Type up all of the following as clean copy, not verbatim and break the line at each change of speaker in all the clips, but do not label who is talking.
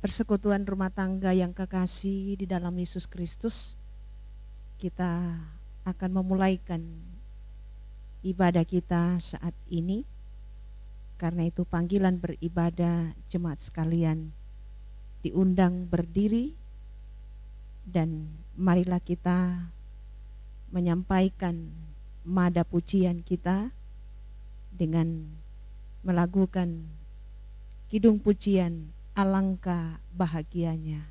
Persekutuan rumah tangga yang kekasih di dalam Yesus Kristus, kita akan memulaikan ibadah kita saat ini. Karena itu panggilan beribadah jemaat sekalian diundang berdiri, dan marilah kita menyampaikan nada pujian kita dengan melakukan kidung pujian Alangkah Bahagianya.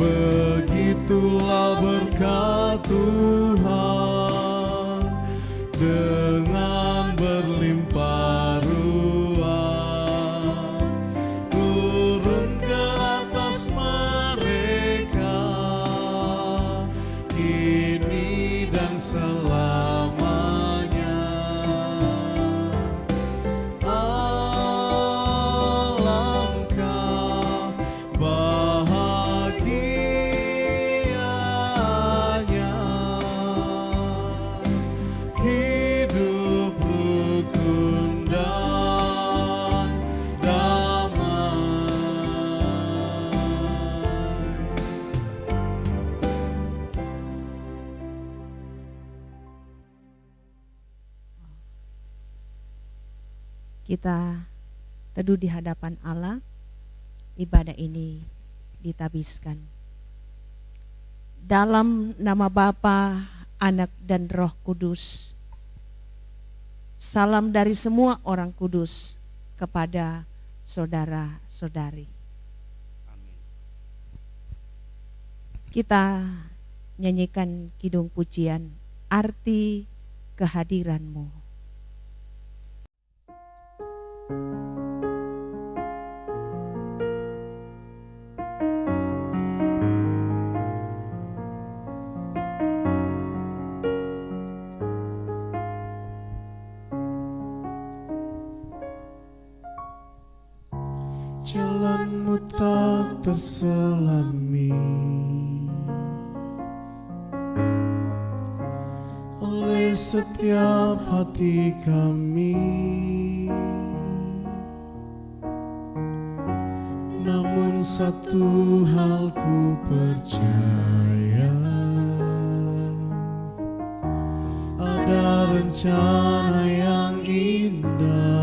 Begitulah berkat Tuhan dengan berlimpah ruah turun ke atas mereka kini dan selamanya. Alangkah bahagianya hidup rukun dan damai.
Kita teduh di hadapan Allah. Ibadah ini ditabiskan dalam nama Bapa, Anak, dan Roh Kudus. Salam dari semua orang kudus kepada saudara-saudari.
Amin.
Kita nyanyikan kidung pujian Arti Kehadiran-Mu.
Jalan-Mu tak terselami oleh setiap hati kami, namun satu hal ku percaya, ada rencana yang indah.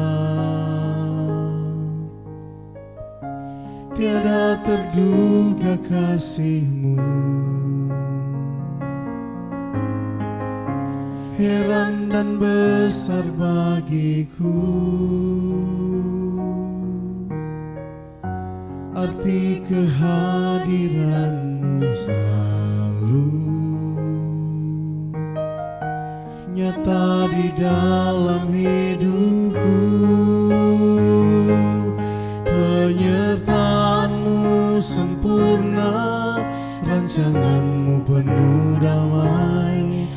Tiada terduga kasih-Mu, heran dan besar bagiku. Arti kehadiran-Mu selalu nyata di dalam hidupku. Penyertaan-Mu sempurna, rancangan-Mu penuh damai,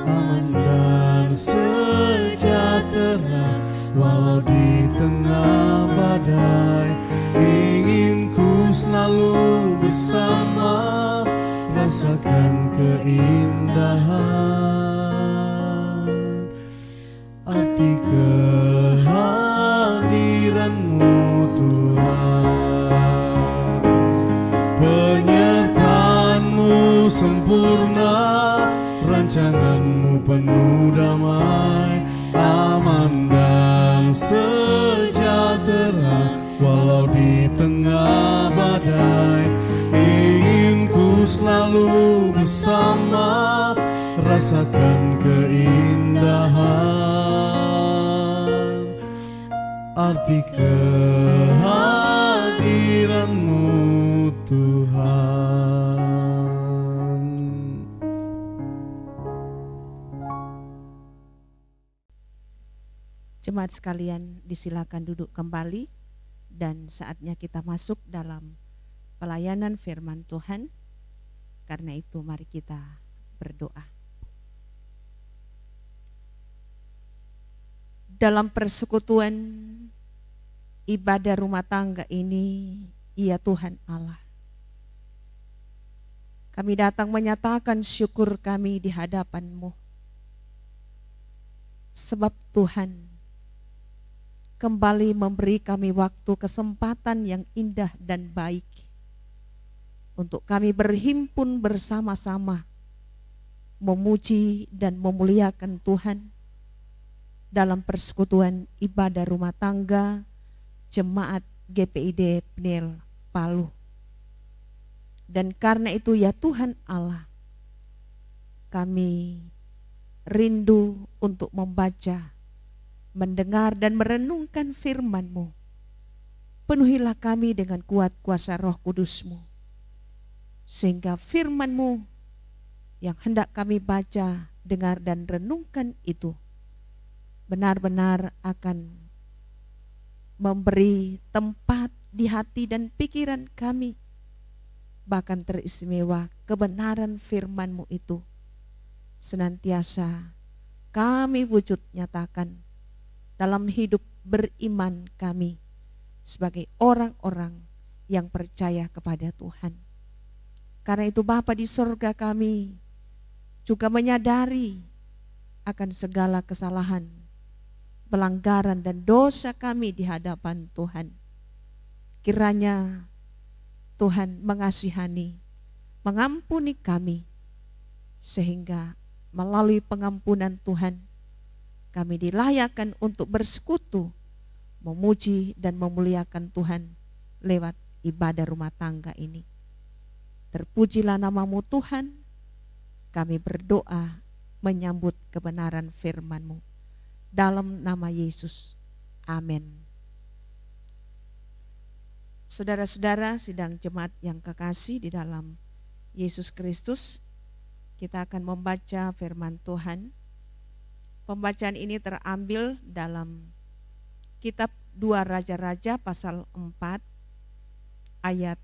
aman dan sejahtera. Walau di tengah badai, ingin ku selalu bersama, rasakan keindahan arti kehadiran-Mu Tuhan. Penyertaan-Mu sempurna, rancangan-Mu penuh damai, aman dan sejahtera. Walau di tengah badai, ingin ku selalu bersama, rasakan keindahan arti kehadiran-Mu Tuhan.
Jemaat sekalian, disilakan duduk kembali dan saatnya kita masuk dalam pelayanan firman Tuhan. Karena itu mari kita berdoa. Dalam persekutuan ibadah rumah tangga ini, ya Tuhan Allah, kami datang menyatakan syukur kami di hadapan-Mu. Sebab Tuhan kembali memberi kami waktu kesempatan yang indah dan baik untuk kami berhimpun bersama-sama memuji dan memuliakan Tuhan dalam persekutuan ibadah rumah tangga Jemaat GPID Pniel Palu. Dan karena itu ya Tuhan Allah, kami rindu untuk membaca, mendengar dan merenungkan firman-Mu. Penuhilah kami dengan kuat kuasa Roh Kudus-Mu, sehingga firman-Mu yang hendak kami baca, dengar dan renungkan itu benar-benar akan memberi tempat di hati dan pikiran kami. Bahkan teristimewa kebenaran firman-Mu itu senantiasa kami wujud nyatakan dalam hidup beriman kami sebagai orang-orang yang percaya kepada Tuhan. Karena itu Bapa di sorga, kami juga menyadari akan segala kesalahan, pelanggaran dan dosa kami di hadapan Tuhan. Kiranya Tuhan mengasihani, mengampuni kami, sehingga melalui pengampunan Tuhan kami dilayakkan untuk bersekutu, memuji dan memuliakan Tuhan lewat ibadah rumah tangga ini. Terpujilah nama-Mu Tuhan, kami berdoa menyambut kebenaran firman-Mu. Dalam nama Yesus, amin. Saudara-saudara sidang jemaat yang kekasih di dalam Yesus Kristus, kita akan membaca firman Tuhan. Pembacaan ini terambil dalam kitab 2 Raja-Raja pasal 4 ayat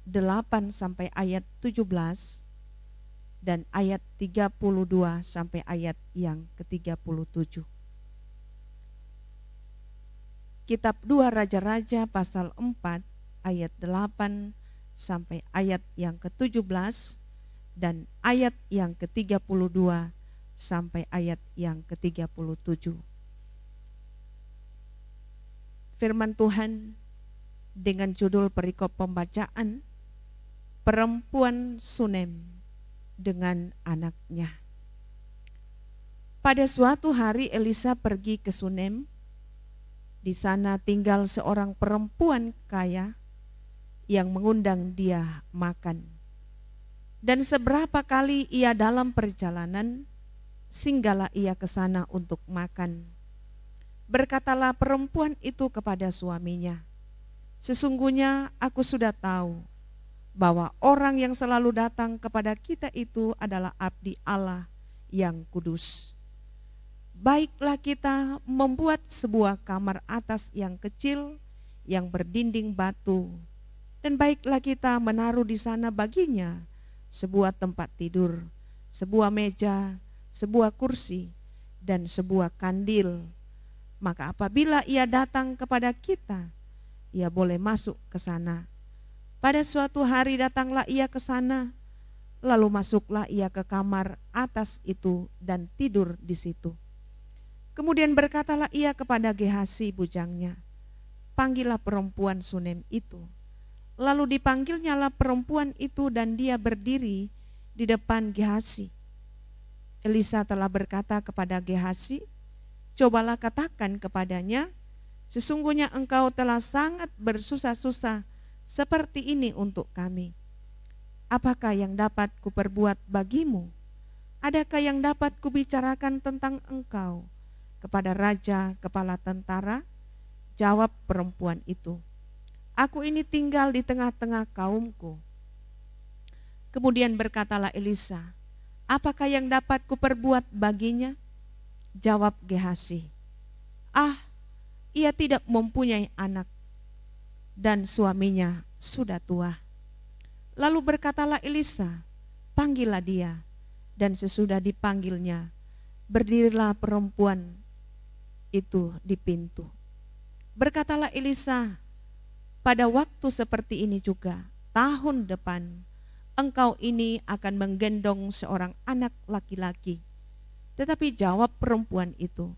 8 sampai ayat 17 dan ayat 32 sampai ayat yang ke-37. Kitab 2 Raja-Raja pasal 4 ayat 8 sampai ayat yang ke-17 dan ayat yang ke-32 sampai ayat yang ke-37. Firman Tuhan dengan judul perikop pembacaan, perempuan Sunem dengan anaknya. Pada suatu hari Elisa pergi ke Sunem. Di sana tinggal seorang perempuan kaya yang mengundang dia makan. Dan seberapa kali ia dalam perjalanan, singgahlah ia ke sana untuk makan. Berkatalah perempuan itu kepada suaminya, "Sesungguhnya aku sudah tahu bahwa orang yang selalu datang kepada kita itu adalah abdi Allah yang kudus. Baiklah kita membuat sebuah kamar atas yang kecil yang berdinding batu, dan baiklah kita menaruh di sana baginya sebuah tempat tidur, sebuah meja, sebuah kursi, dan sebuah kandil. Maka apabila ia datang kepada kita, ia boleh masuk ke sana. Pada suatu hari datanglah ia ke sana, lalu masuklah ia ke kamar atas itu dan tidur di situ. Kemudian berkatalah ia kepada Gehasi bujangnya, 'Panggillah perempuan Sunem itu.' Lalu dipanggilnyalah perempuan itu dan dia berdiri di depan Gehasi. Elisa telah berkata kepada Gehasi, 'Cobalah katakan kepadanya, sesungguhnya engkau telah sangat bersusah-susah seperti ini untuk kami. Apakah yang dapat kuperbuat bagimu? Adakah yang dapat kubicarakan tentang engkau kepada raja kepala tentara?' Jawab perempuan itu, 'Aku ini tinggal di tengah-tengah kaumku.' Kemudian berkatalah Elisa, 'Apakah yang dapat kuperbuat baginya?' Jawab Gehasi, 'Ia tidak mempunyai anak dan suaminya sudah tua.' Lalu berkatalah Elisa, 'Panggillah dia.' Dan sesudah dipanggilnya, berdirilah perempuan itu di pintu. Berkatalah Elisa, 'Pada waktu seperti ini juga, tahun depan, engkau ini akan menggendong seorang anak laki-laki.' Tetapi jawab perempuan itu,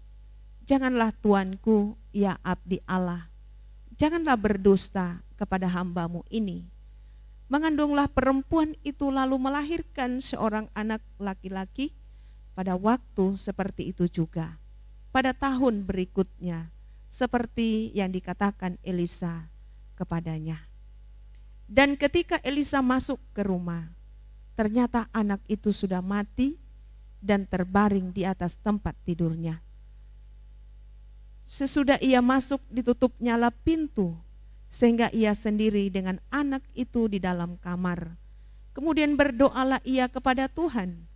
'Janganlah tuanku, ya abdi Allah, janganlah berdusta kepada hambamu ini.' Mengandunglah perempuan itu lalu melahirkan seorang anak laki-laki. Pada waktu seperti itu juga, pada tahun berikutnya, seperti yang dikatakan Elisa kepadanya. Dan ketika Elisa masuk ke rumah, ternyata anak itu sudah mati dan terbaring di atas tempat tidurnya. Sesudah ia masuk, ditutupnyalah pintu, sehingga ia sendiri dengan anak itu di dalam kamar. Kemudian berdoalah ia kepada Tuhan.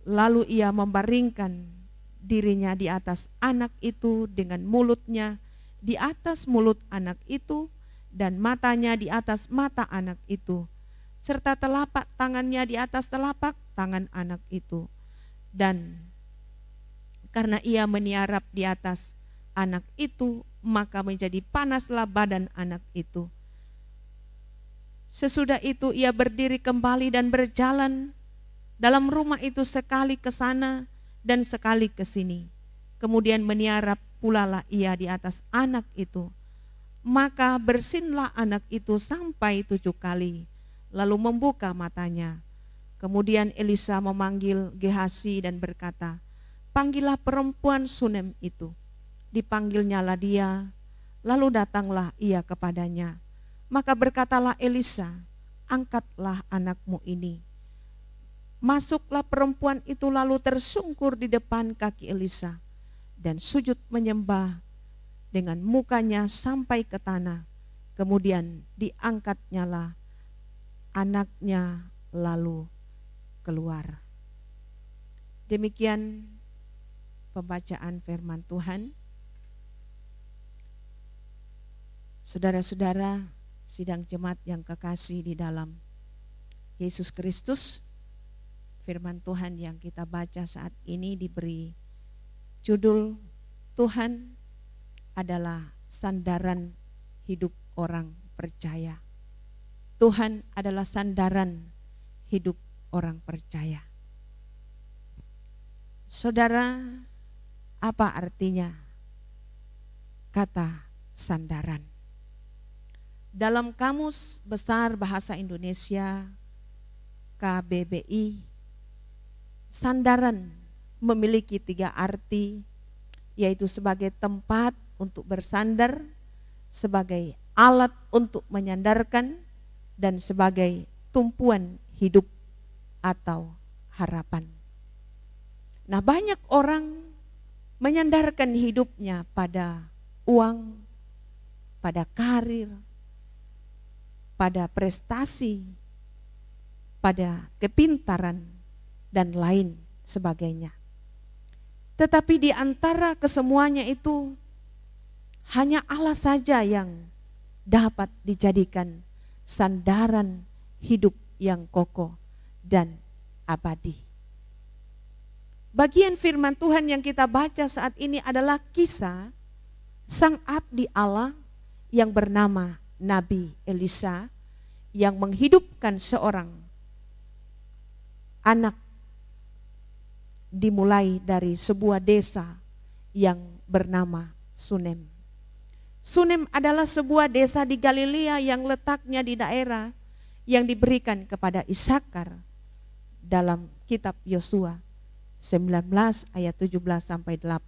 Lalu ia membaringkan dirinya di atas anak itu dengan mulutnya di atas mulut anak itu dan matanya di atas mata anak itu, serta telapak tangannya di atas telapak tangan anak itu. Dan karena ia meniarap di atas anak itu, maka menjadi panaslah badan anak itu. Sesudah itu ia berdiri kembali dan berjalan dalam rumah itu sekali ke sana dan sekali ke sini. Kemudian meniarap pulalah ia di atas anak itu. Maka bersinlah anak itu sampai 7 kali, lalu membuka matanya. Kemudian Elisa memanggil Gehasi dan berkata, "Panggillah perempuan Sunem itu." Dipanggilnyalah dia, lalu datanglah ia kepadanya. Maka berkatalah Elisa, "Angkatlah anakmu ini." Masuklah perempuan itu lalu tersungkur di depan kaki Elisa dan sujud menyembah dengan mukanya sampai ke tanah. Kemudian diangkatnyalah anaknya lalu keluar. Demikian pembacaan firman Tuhan. Saudara-saudara, sidang jemaat yang kekasih di dalam Yesus Kristus, firman Tuhan yang kita baca saat ini diberi judul Tuhan adalah sandaran hidup orang percaya. Tuhan adalah sandaran hidup orang percaya. Saudara, apa artinya kata sandaran? Dalam Kamus Besar Bahasa Indonesia KBBI, sandaran memiliki 3 arti, yaitu sebagai tempat untuk bersandar, sebagai alat untuk menyandarkan, dan sebagai tumpuan hidup atau harapan. Nah, banyak orang menyandarkan hidupnya pada uang, pada karir, pada prestasi, pada kepintaran, dan lain sebagainya. Tetapi di antara kesemuanya itu, hanya Allah saja yang dapat dijadikan sandaran hidup yang kokoh dan abadi. Bagian firman Tuhan yang kita baca saat ini adalah kisah sang abdi Allah yang bernama Nabi Elisa yang menghidupkan seorang anak dimulai dari sebuah desa yang bernama Sunem. Sunem adalah sebuah desa di Galilea yang letaknya di daerah yang diberikan kepada Isakar dalam kitab Yosua 19 ayat 17 sampai 18.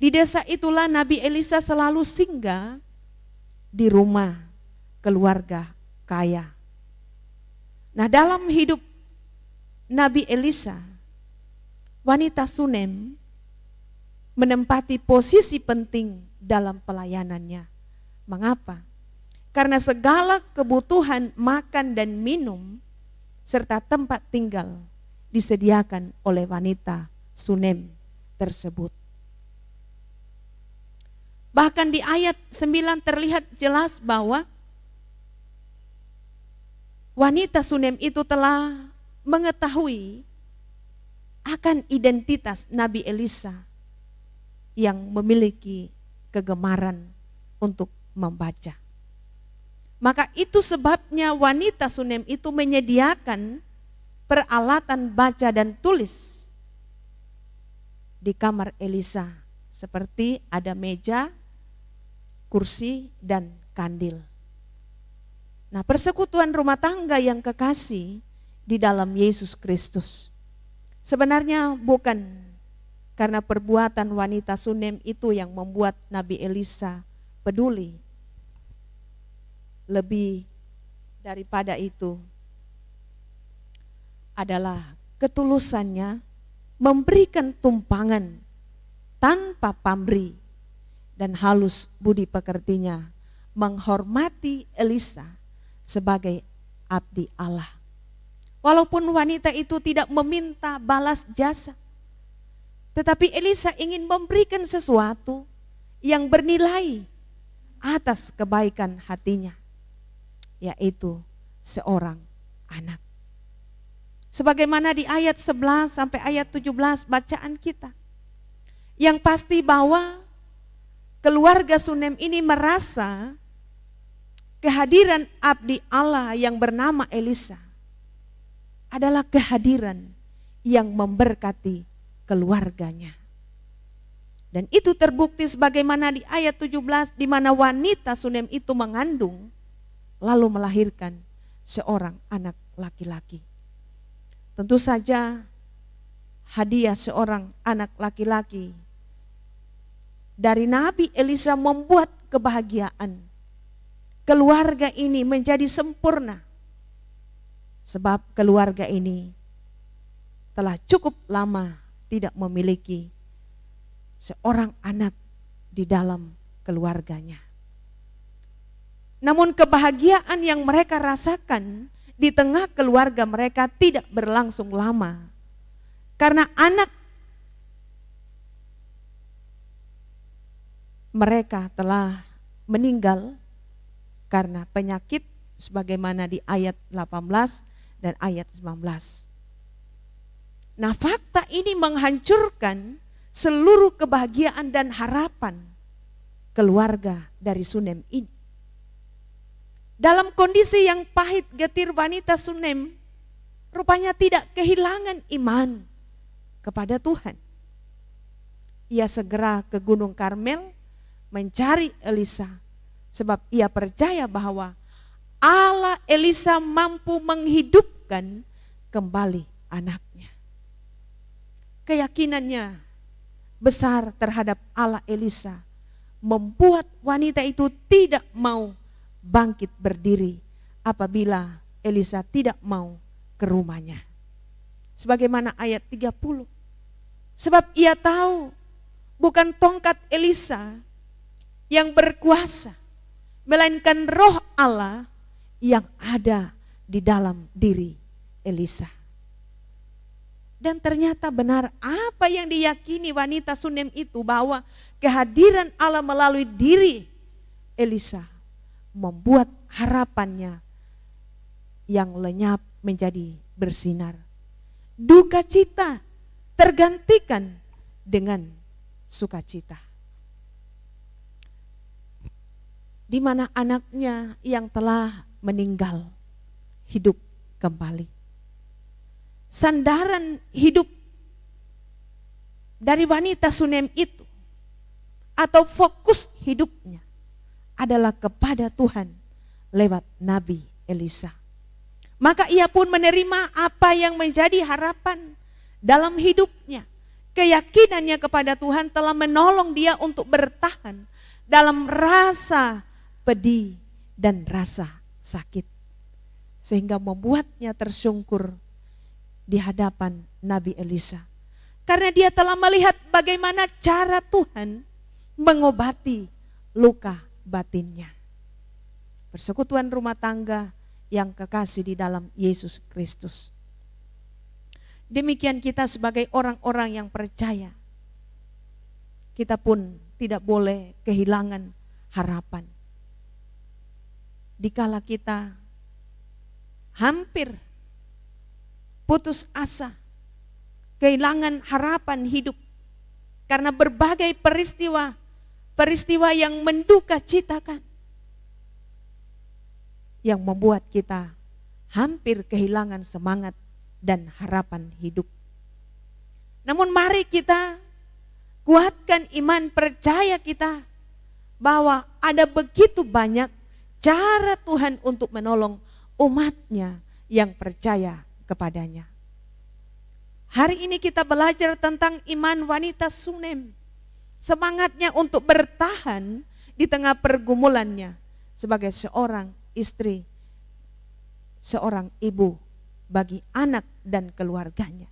Di desa itulah Nabi Elisa selalu singgah di rumah keluarga kaya. Nah, dalam hidup Nabi Elisa, wanita Sunem menempati posisi penting dalam pelayanannya. Mengapa? Karena segala kebutuhan makan dan minum serta tempat tinggal disediakan oleh wanita Sunem tersebut. Bahkan di ayat 9 terlihat jelas bahwa wanita Sunem itu telah mengetahui akan identitas Nabi Elisa yang memiliki kegemaran untuk membaca. Maka itu sebabnya wanita Sunem itu menyediakan peralatan baca dan tulis di kamar Elisa, seperti ada meja, kursi, dan kandil. Nah, persekutuan rumah tangga yang kekasih di dalam Yesus Kristus sebenarnya bukan karena perbuatan wanita Sunem itu yang membuat Nabi Elisa peduli. Lebih daripada itu adalah ketulusannya memberikan tumpangan tanpa pamrih dan halus budi pekertinya menghormati Elisa sebagai abdi Allah. Walaupun wanita itu tidak meminta balas jasa, tetapi Elisa ingin memberikan sesuatu yang bernilai atas kebaikan hatinya, yaitu seorang anak. Sebagaimana di ayat 11 sampai ayat 17 bacaan kita, yang pasti bahwa keluarga Sunem ini merasa kehadiran abdi Allah yang bernama Elisa adalah kehadiran yang memberkati keluarganya. Dan itu terbukti sebagaimana di ayat 17 di mana wanita Sunem itu mengandung lalu melahirkan seorang anak laki-laki. Tentu saja hadiah seorang anak laki-laki dari Nabi Elisa membuat kebahagiaan keluarga ini menjadi sempurna. Sebab keluarga ini telah cukup lama tidak memiliki seorang anak di dalam keluarganya. Namun kebahagiaan yang mereka rasakan di tengah keluarga mereka tidak berlangsung lama. Karena anak mereka telah meninggal karena penyakit sebagaimana di ayat 18 dan ayat 19. Nah, fakta ini menghancurkan seluruh kebahagiaan dan harapan keluarga dari Sunem ini. Dalam kondisi yang pahit, getir, wanita Sunem rupanya tidak kehilangan iman kepada Tuhan. Ia segera ke Gunung Karmel mencari Elisa, sebab ia percaya bahwa Allah Elisa mampu menghidupkan kembali anaknya. Keyakinannya besar terhadap Allah Elisa membuat wanita itu tidak mau bangkit berdiri apabila Elisa tidak mau ke rumahnya. Sebagaimana ayat 30. Sebab ia tahu bukan tongkat Elisa yang berkuasa, melainkan roh Allah yang ada di dalam diri Elisa. Dan ternyata benar apa yang diyakini wanita Sunem itu, bahwa kehadiran Allah melalui diri Elisa membuat harapannya yang lenyap menjadi bersinar. Duka cita tergantikan dengan sukacita. Di mana anaknya yang telah meninggal hidup kembali. Sandaran hidup dari wanita Sunem itu, atau fokus hidupnya, adalah kepada Tuhan lewat Nabi Elisa. Maka ia pun menerima apa yang menjadi harapan dalam hidupnya. Keyakinannya kepada Tuhan telah menolong dia untuk bertahan dalam rasa pedih dan rasa sakit, sehingga membuatnya tersungkur di hadapan Nabi Elisa. Karena dia telah melihat bagaimana cara Tuhan mengobati luka batinnya. Persekutuan rumah tangga yang kekasih di dalam Yesus Kristus. Demikian kita sebagai orang-orang yang percaya, kita pun tidak boleh kehilangan harapan. Dikala kita hampir putus asa, kehilangan harapan hidup karena berbagai peristiwa yang menduka citakan, yang membuat kita hampir kehilangan semangat dan harapan hidup. Namun mari kita kuatkan iman percaya kita bahwa ada begitu banyak cara Tuhan untuk menolong umatnya yang percaya kepadanya. Hari ini kita belajar tentang iman wanita Sunem. Semangatnya untuk bertahan di tengah pergumulannya sebagai seorang istri, seorang ibu bagi anak dan keluarganya.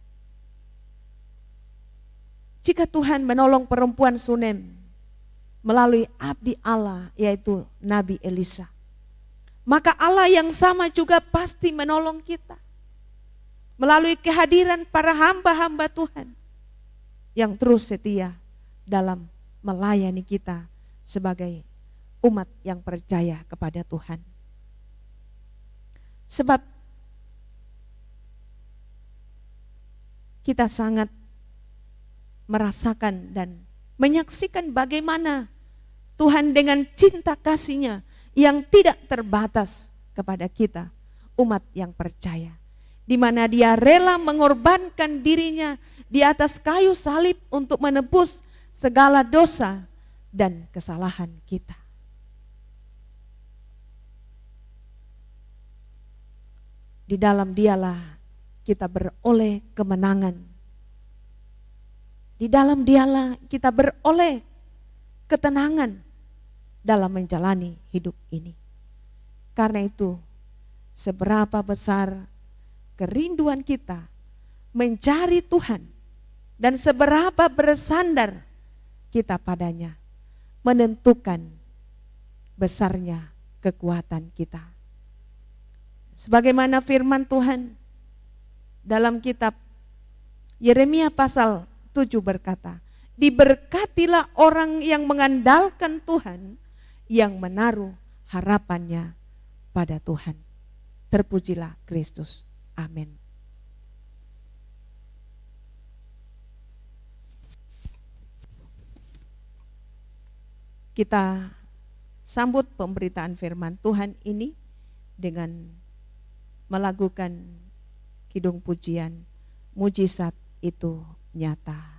Jika Tuhan menolong perempuan Sunem melalui abdi Allah, yaitu Nabi Elisa, maka Allah yang sama juga pasti menolong kita melalui kehadiran para hamba-hamba Tuhan yang terus setia dalam melayani kita sebagai umat yang percaya kepada Tuhan. Sebab kita sangat merasakan dan menyaksikan bagaimana Tuhan dengan cinta kasih-Nya yang tidak terbatas kepada kita, umat yang percaya, di mana Dia rela mengorbankan dirinya di atas kayu salib untuk menebus segala dosa dan kesalahan kita. Di dalam Dialah kita beroleh kemenangan. Di dalam Dialah kita beroleh ketenangan dalam menjalani hidup ini. Karena itu, seberapa besar kerinduan kita mencari Tuhan dan seberapa bersandar kita padanya menentukan besarnya kekuatan kita. Sebagaimana firman Tuhan dalam kitab Yeremia pasal 7 berkata, diberkatilah orang yang mengandalkan Tuhan, yang menaruh harapannya pada Tuhan. Terpujilah Kristus. Amin. Kita sambut pemberitaan firman Tuhan ini dengan melakukan kidung pujian, mujizat itu nyata.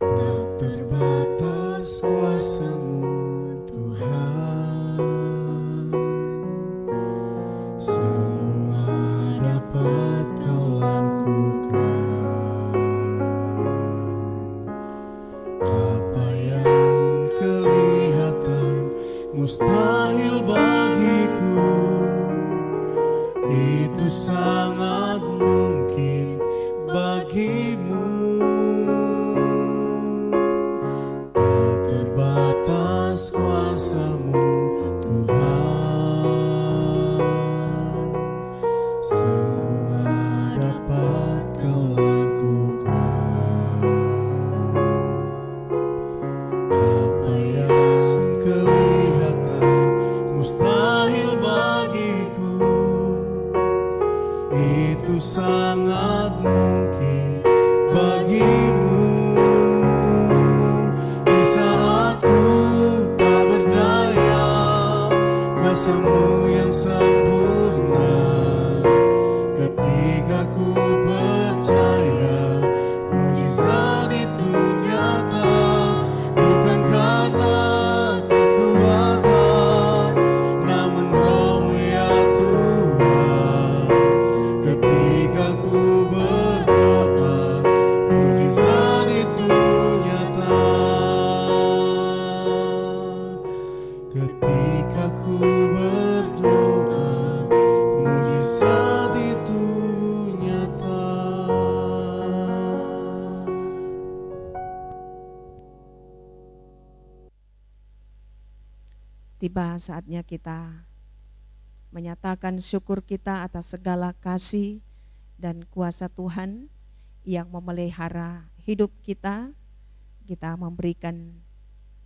Tak terbatas kuasa-Mu Tuhan, semua dapat Kau lakukan. Apa yang kelihatan mustahil bagiku, itu sangat mungkin bagimu. Tak terbatas kuasa-Mu Tuhan, semua dapat Kau lakukan. Apa yang kelihatan mustahil bagiku, itu sangat mungkin bagimu. Di saat ku tak berdaya, kuasa-Mu yang sempurna. Ketika ku percaya, mujizat itu nyata. Bukan karena kekuatan, namun Roh-Mu ya Tuhan. Ketika ku berdoa, mujizat itu nyata. Ketika ku berdoa, mujizat itu nyata.
Tiba saatnya kita menyatakan syukur kita atas segala kasih dan kuasa Tuhan yang memelihara hidup kita. Kita memberikan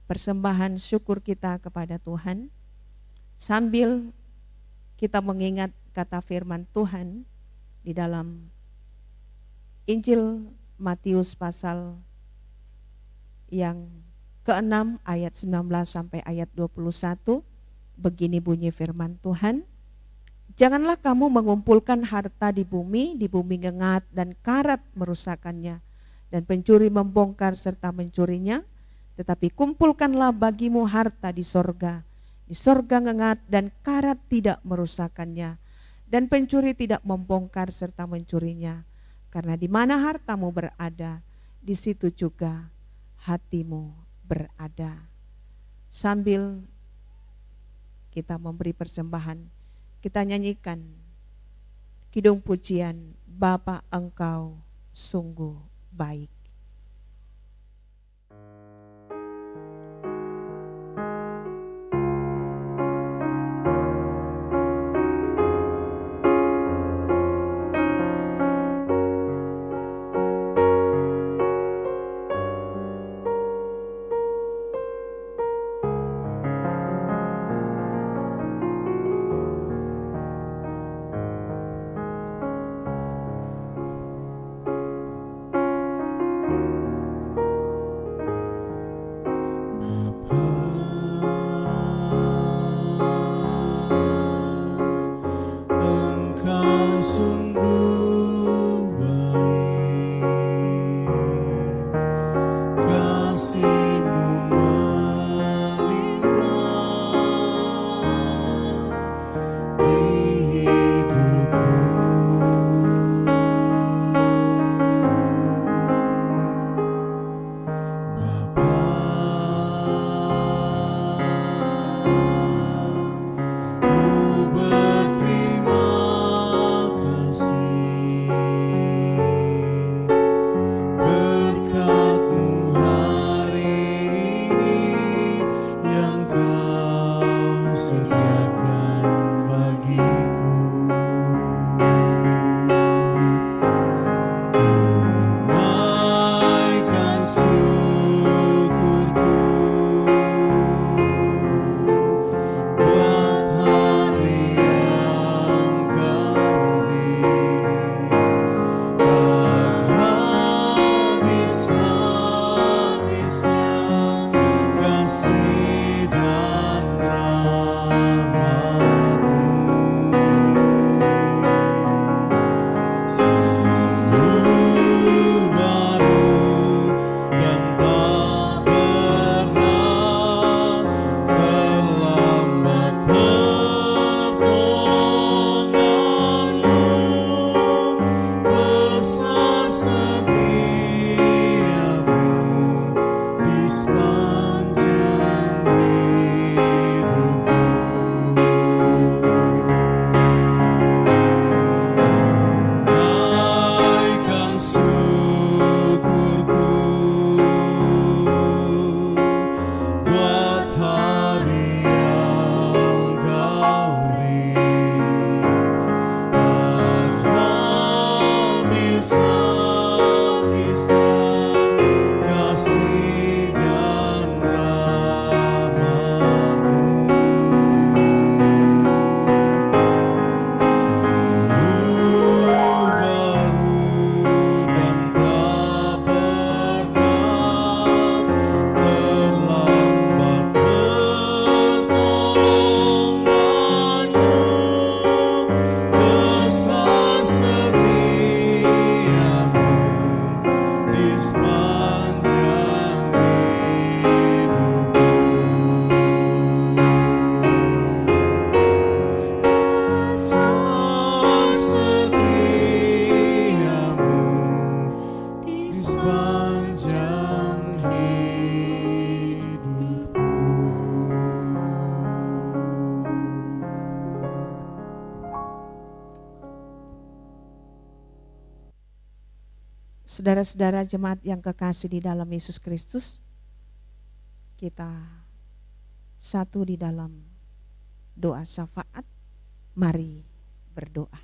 persembahan syukur kita kepada Tuhan sambil kita mengingat kata firman Tuhan di dalam Injil Matius pasal yang ke-6 ayat 19 sampai ayat 21. Begini bunyi firman Tuhan, janganlah kamu mengumpulkan harta di bumi ngengat dan karat merusakkannya, dan pencuri membongkar serta mencurinya. Tetapi kumpulkanlah bagimu harta di sorga. Di sorga ngengat dan karat tidak merusakkannya, dan pencuri tidak membongkar serta mencurinya. Karena di mana hartamu berada, di situ juga hatimu berada. Sambil kita memberi persembahan, kita nyanyikan kidung pujian, Bapa Engkau sungguh baik.
sepanjang hidupku.
Saudara-saudara jemaat yang kekasih di dalam Yesus Kristus, kita satu di dalam doa syafaat. Mari berdoa.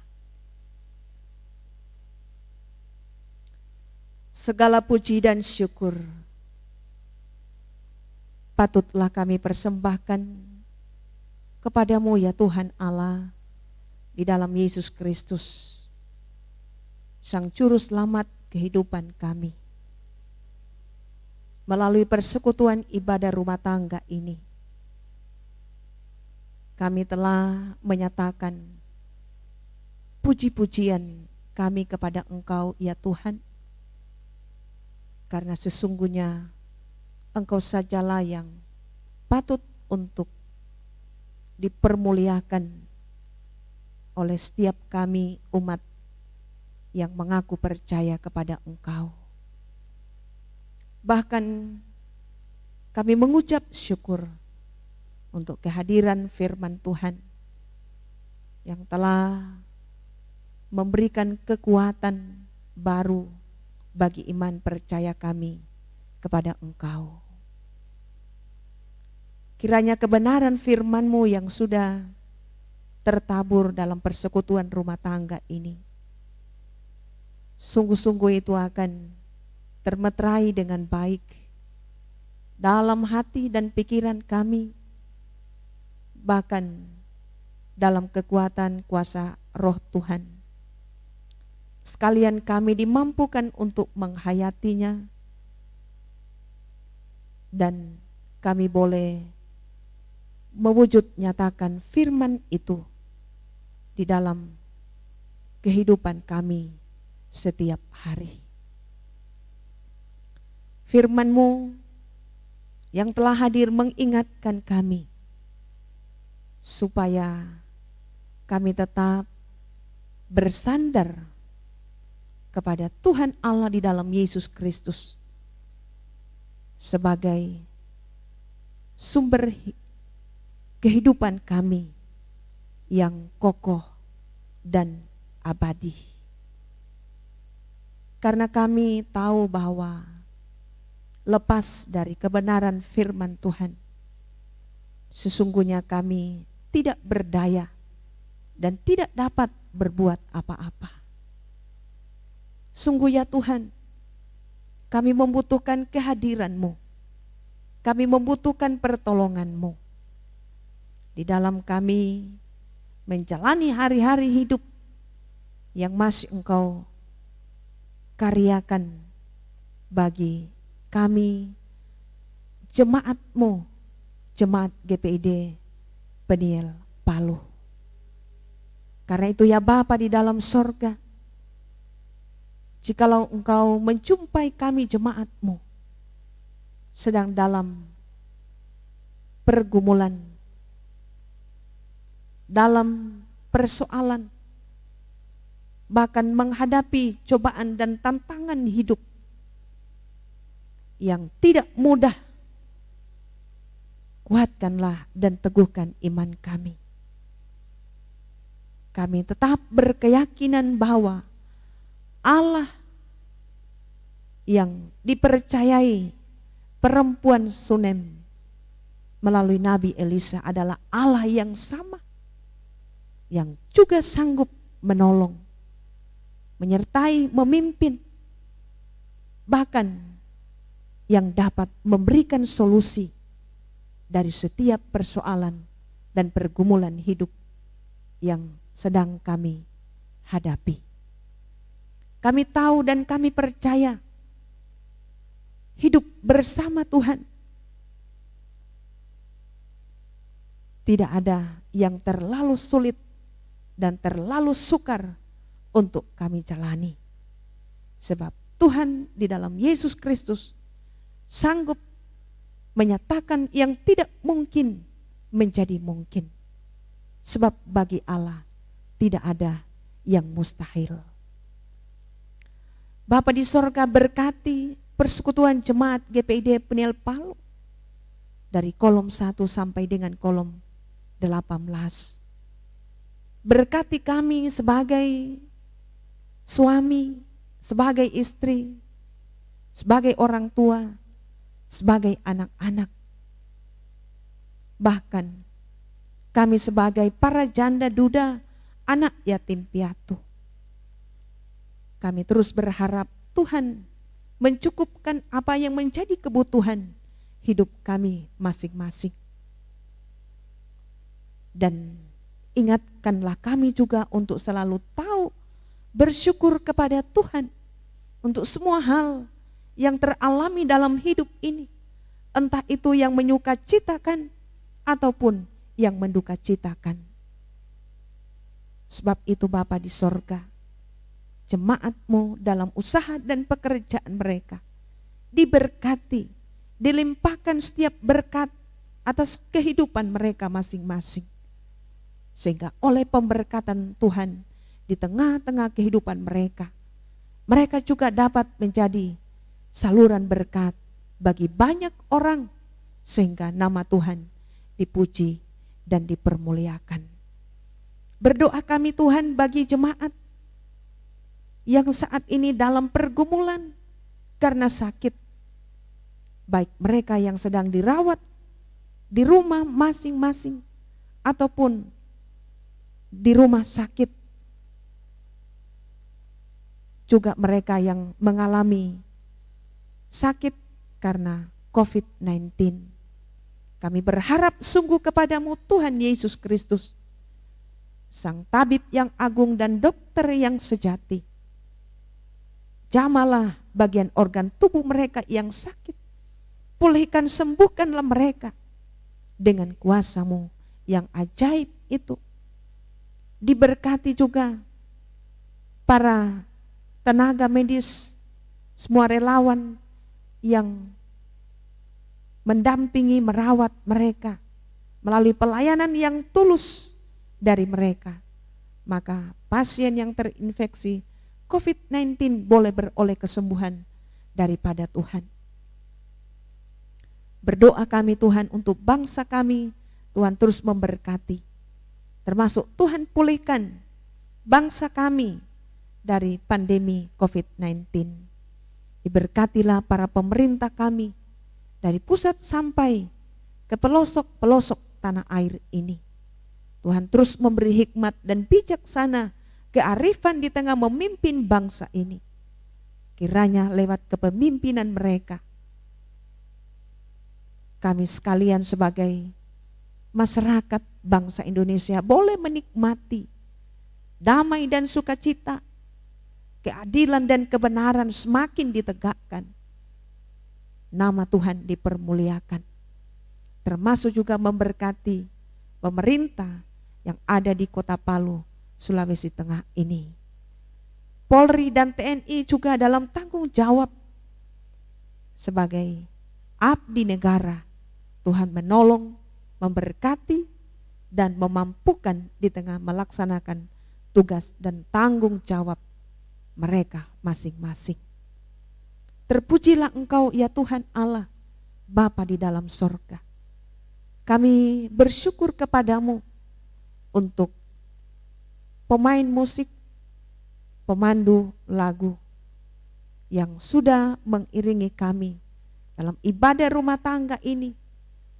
Segala puji dan syukur patutlah kami persembahkan kepadamu ya Tuhan Allah di dalam Yesus Kristus, Sang Juru Selamat kehidupan kami. Melalui persekutuan ibadah rumah tangga ini, kami telah menyatakan puji-pujian kami kepada Engkau ya Tuhan, karena sesungguhnya Engkau sajalah yang patut untuk dipermuliakan oleh setiap kami umat yang mengaku percaya kepada Engkau. Bahkan kami mengucap syukur untuk kehadiran firman Tuhan yang telah memberikan kekuatan baru bagi iman percaya kami kepada Engkau. Kiranya kebenaran firman-Mu yang sudah tertabur dalam persekutuan rumah tangga ini, sungguh-sungguh itu akan termeterai dengan baik dalam hati dan pikiran kami, bahkan dalam kekuatan kuasa Roh Tuhan. Sekalian kami dimampukan untuk menghayatinya, dan kami boleh mewujud nyatakan firman itu di dalam kehidupan kami setiap hari. Firman-Mu yang telah hadir mengingatkan kami supaya kami tetap bersandar kepada Tuhan Allah di dalam Yesus Kristus sebagai sumber kehidupan kami yang kokoh dan abadi. Karena kami tahu bahwa lepas dari kebenaran firman Tuhan, sesungguhnya kami tidak berdaya dan tidak dapat berbuat apa-apa. Sungguh ya Tuhan, kami membutuhkan kehadiran-Mu. Kami membutuhkan pertolongan-Mu di dalam kami menjalani hari-hari hidup yang masih Engkau karyakan bagi kami, jemaat-Mu, jemaat GPID Peniel Palu. Karena itu ya Bapa di dalam sorga, jikalau Engkau menjumpai kami jemaat-Mu sedang dalam pergumulan, dalam persoalan, bahkan menghadapi cobaan dan tantangan hidup yang tidak mudah, kuatkanlah dan teguhkan iman kami. Kami tetap berkeyakinan bahwa Allah yang dipercayai perempuan Sunem melalui Nabi Elisa adalah Allah yang sama, yang juga sanggup menolong, menyertai, memimpin, bahkan yang dapat memberikan solusi dari setiap persoalan dan pergumulan hidup yang sedang kami hadapi. Kami tahu dan kami percaya hidup bersama Tuhan tidak ada yang terlalu sulit dan terlalu sukar untuk kami jalani. Sebab Tuhan di dalam Yesus Kristus sanggup menyatakan yang tidak mungkin menjadi mungkin. Sebab bagi Allah tidak ada yang mustahil. Bapa di sorga, berkati persekutuan jemaat GPID Peniel Palu dari kolom 1 sampai dengan kolom 18. Berkati kami sebagai suami, sebagai istri, sebagai orang tua, sebagai anak-anak. Bahkan kami sebagai para janda duda, anak yatim piatu. Kami terus berharap Tuhan mencukupkan apa yang menjadi kebutuhan hidup kami masing-masing. Dan ingatkanlah kami juga untuk selalu tahu bersyukur kepada Tuhan untuk semua hal yang teralami dalam hidup ini. Entah itu yang menyukacitakan ataupun yang mendukacitakan. Sebab itu Bapa di sorga, jemaat-Mu dalam usaha dan pekerjaan mereka diberkati, dilimpahkan setiap berkat atas kehidupan mereka masing-masing. Sehingga oleh pemberkatan Tuhan di tengah-tengah kehidupan mereka, mereka juga dapat menjadi saluran berkat bagi banyak orang, sehingga nama Tuhan dipuji dan dipermuliakan. Berdoa kami Tuhan bagi jemaat yang saat ini dalam pergumulan karena sakit, baik mereka yang sedang dirawat di rumah masing-masing ataupun di rumah sakit, juga mereka yang mengalami sakit karena COVID-19. Kami berharap sungguh kepadamu Tuhan Yesus Kristus, Sang Tabib yang agung dan dokter yang sejati. Jamalah bagian organ tubuh mereka yang sakit. Pulihkan, sembuhkanlah mereka dengan kuasa-Mu yang ajaib itu. Diberkati juga para tenaga medis, semua relawan yang mendampingi, merawat mereka melalui pelayanan yang tulus dari mereka. Maka pasien yang terinfeksi COVID-19 boleh beroleh kesembuhan daripada Tuhan. Berdoa kami Tuhan untuk bangsa kami, Tuhan terus memberkati. Termasuk Tuhan pulihkan bangsa kami dari pandemi COVID-19. Diberkatilah para pemerintah kami dari pusat sampai ke pelosok-pelosok tanah air ini. Tuhan terus memberi hikmat dan bijaksana, kearifan di tengah memimpin bangsa ini. Kiranya lewat kepemimpinan mereka, kami sekalian sebagai masyarakat bangsa Indonesia boleh menikmati damai dan sukacita, keadilan dan kebenaran semakin ditegakkan. Nama Tuhan dipermuliakan. Termasuk juga memberkati pemerintah yang ada di Kota Palu, Sulawesi Tengah ini. Polri dan TNI juga dalam tanggung jawab sebagai abdi negara. Tuhan menolong, memberkati, dan memampukan di tengah melaksanakan tugas dan tanggung jawab mereka masing-masing. Terpujilah Engkau ya Tuhan Allah, Bapa di dalam sorga. Kami bersyukur kepadamu untuk pemain musik, pemandu lagu yang sudah mengiringi kami dalam ibadah rumah tangga ini.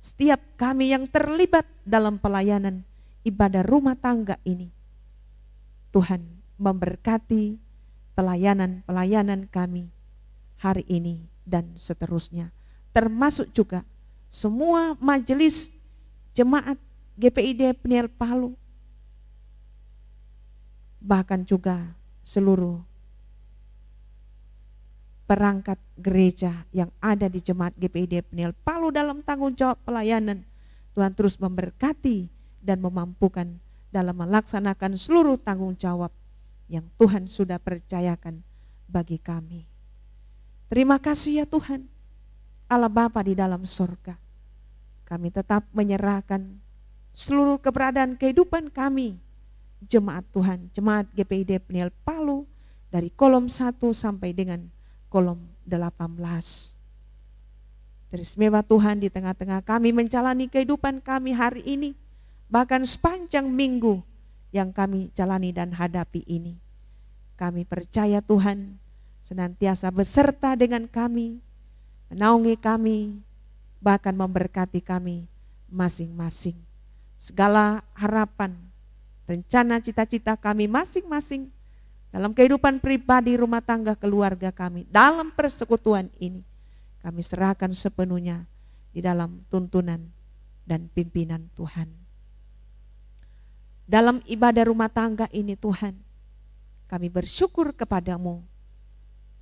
Setiap kami yang terlibat dalam pelayanan ibadah rumah tangga ini, Tuhan memberkati pelayanan-pelayanan kami hari ini dan seterusnya. Termasuk juga semua majelis jemaat GPID Peniel Palu, bahkan juga seluruh perangkat gereja yang ada di jemaat GPID Peniel Palu dalam tanggung jawab pelayanan. Tuhan terus memberkati dan memampukan dalam melaksanakan seluruh tanggung jawab yang Tuhan sudah percayakan bagi kami. Terima kasih ya Tuhan, Allah Bapa di dalam sorga. Kami tetap menyerahkan seluruh keberadaan kehidupan kami, jemaat Tuhan, jemaat GPID Peniel Palu, dari kolom 1 sampai dengan kolom 18. Teristimewa Tuhan di tengah-tengah kami menjalani kehidupan kami hari ini, bahkan sepanjang minggu yang kami jalani dan hadapi ini. Kami percaya Tuhan senantiasa beserta dengan kami, menaungi kami, bahkan memberkati kami masing-masing. Segala harapan, rencana, cita-cita kami masing-masing dalam kehidupan pribadi, rumah tangga, keluarga kami, dalam persekutuan ini, kami serahkan sepenuhnya di dalam tuntunan dan pimpinan Tuhan. Dalam ibadah rumah tangga ini Tuhan, kami bersyukur kepadamu,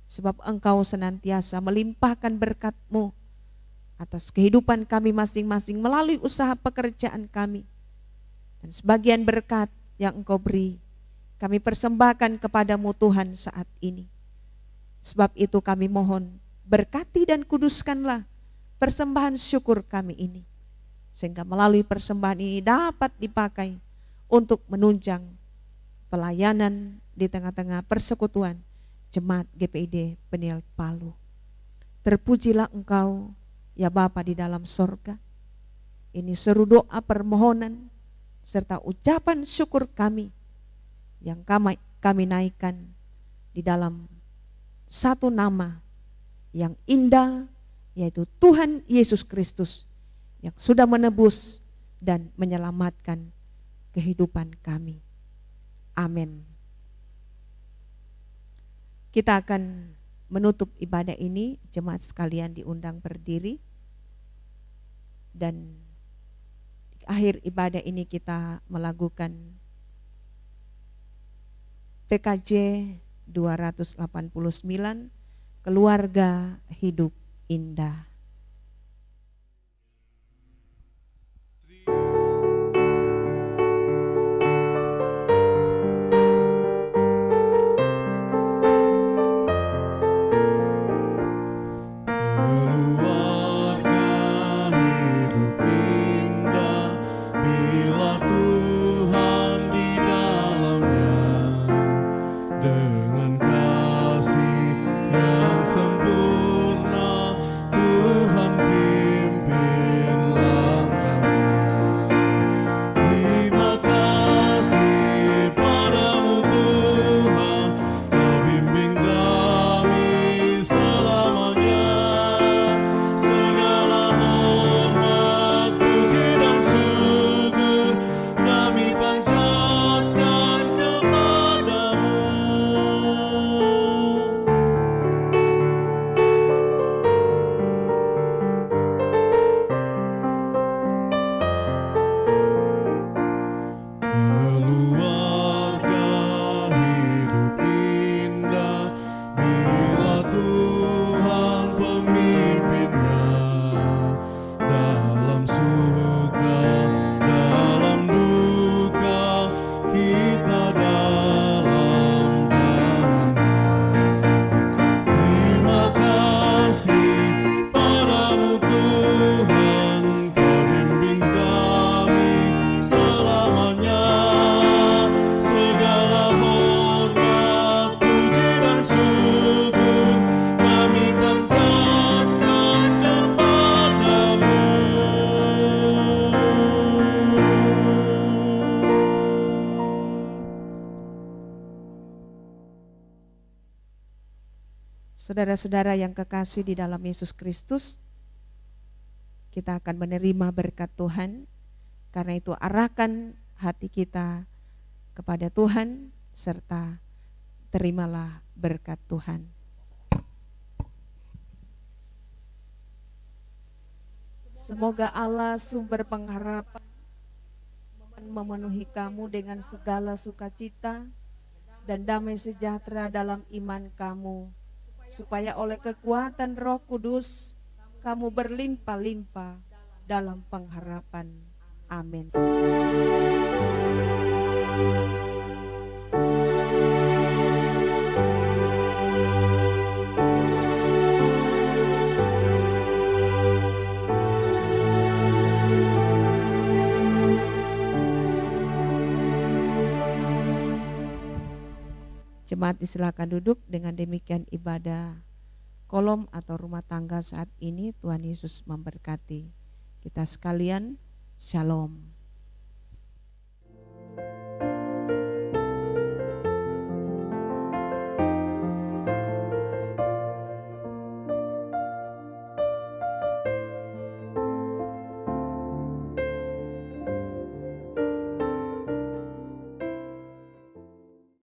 sebab Engkau senantiasa melimpahkan berkat-Mu atas kehidupan kami masing-masing melalui usaha pekerjaan kami. Dan sebagian berkat yang Engkau beri, kami persembahkan kepadamu Tuhan saat ini. Sebab itu kami mohon, berkati dan kuduskanlah persembahan syukur kami ini, sehingga melalui persembahan ini dapat dipakai untuk menunjang pelayanan di tengah-tengah persekutuan Jemaat GPID Peniel Palu. Terpujilah Engkau ya Bapa di dalam sorga. Ini seru doa permohonan serta ucapan syukur kami yang kami naikkan di dalam satu nama yang indah, yaitu Tuhan Yesus Kristus yang sudah menebus dan menyelamatkan kehidupan kami. Amin. Kita akan menutup ibadah ini, jemaat sekalian diundang berdiri, dan di akhir ibadah ini kita melakukan PKJ 289, Keluarga Hidup Indah. Saudara-saudara yang kekasih di dalam Yesus Kristus, kita akan menerima berkat Tuhan. Karena itu arahkan hati kita kepada Tuhan, serta terimalah berkat Tuhan. Semoga Allah sumber pengharapan memenuhi kamu dengan segala sukacita dan damai sejahtera dalam iman kamu, supaya oleh kekuatan Roh Kudus kamu berlimpah-limpah dalam pengharapan. Amin. Jemaat silakan duduk. Dengan demikian ibadah kolom atau rumah tangga saat ini Tuhan Yesus memberkati kita sekalian. Shalom.